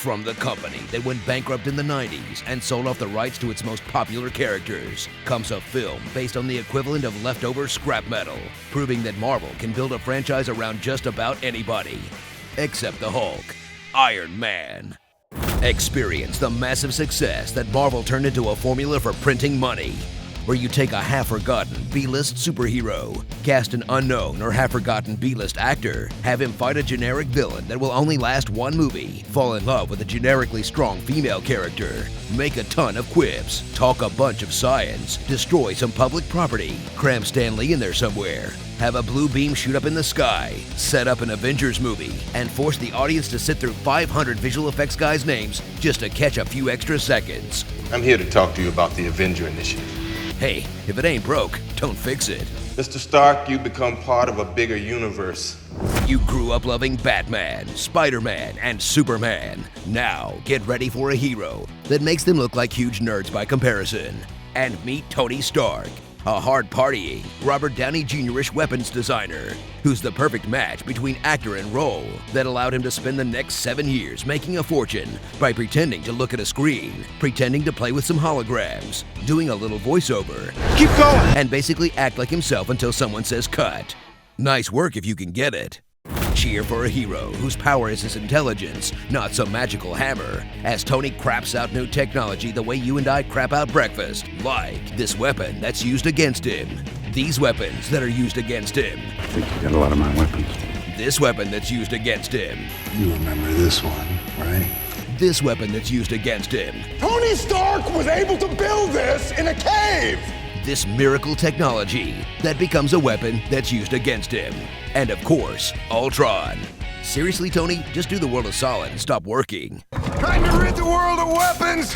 From the company that went bankrupt in the 90s and sold off the rights to its most popular characters comes a film based on the equivalent of leftover scrap metal, proving that Marvel can build a franchise around just about anybody, except the Hulk, Iron Man. Experience the massive success that Marvel turned into a formula for printing money, where you take a half-forgotten B-list superhero, cast an unknown or half-forgotten B-list actor, have him fight a generic villain that will only last one movie, fall in love with a generically strong female character, make a ton of quips, talk a bunch of science, destroy some public property, cram Stan Lee in there somewhere, have a blue beam shoot up in the sky, set up an Avengers movie, and force the audience to sit through 500 visual effects guys' names just to catch a few extra seconds. I'm here to talk to you about the Avenger Initiative. Hey, if it ain't broke, don't fix it. Mr. Stark, you become part of a bigger universe. You grew up loving Batman, Spider-Man, and Superman. Now, get ready for a hero that makes them look like huge nerds by comparison. And meet Tony Stark, a hard-partying, Robert Downey Jr.-ish weapons designer, who's the perfect match between actor and role that allowed him to spend the next 7 years making a fortune by pretending to look at a screen, pretending to play with some holograms, doing a little voiceover, Keep going! and basically act like himself until someone says cut. Nice work if you can get it. Cheer for a hero whose power is his intelligence, not some magical hammer, as Tony craps out new technology the way you and I crap out breakfast, like this weapon that's used against him, these weapons that are used against him, I think you got a lot of my weapons. this weapon that's used against him, You remember this one, right? this weapon that's used against him, Tony Stark was able to build this in a cave! this miracle technology that becomes a weapon that's used against him, and of course, Ultron. Seriously, Tony, just do the world a solid and stop working. Trying to rid the world of weapons!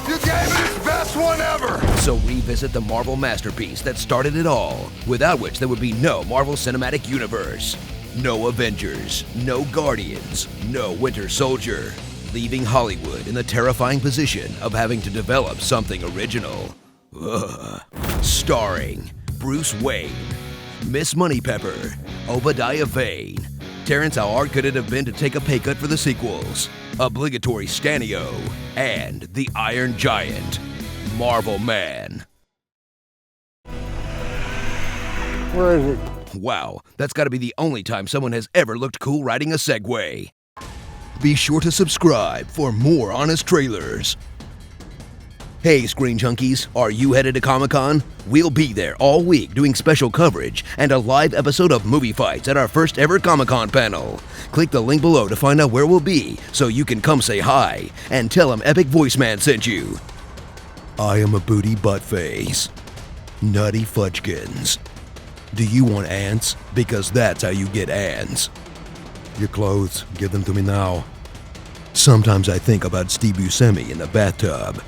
You gave it its best one ever! So revisit the Marvel masterpiece that started it all, without which there would be no Marvel Cinematic Universe, no Avengers, no Guardians, no Winter Soldier, leaving Hollywood in the terrifying position of having to develop something original. Ugh. Starring Bruce Wayne, Miss Moneypepper, Obadiah Vane, Terrence, how hard could it have been to take a pay cut for the sequels? Obligatory Stanio, and the Iron Giant, Marvel Man. Where is it? Wow, that's gotta be the only time someone has ever looked cool riding a Segway. Be sure to subscribe for more honest trailers. Hey Screen Junkies, are you headed to Comic-Con? We'll be there all week doing special coverage and a live episode of Movie Fights at our first ever Comic-Con panel. Click the link below to find out where we'll be so you can come say hi and tell him Epic Voice Man sent you. I am a booty butt face. Nutty Fudgekins. Do you want ants? Because that's how you get ants. Your clothes, give them to me now. Sometimes I think about Steve Buscemi in the bathtub.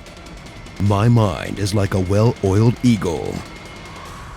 My mind is like a well-oiled eagle.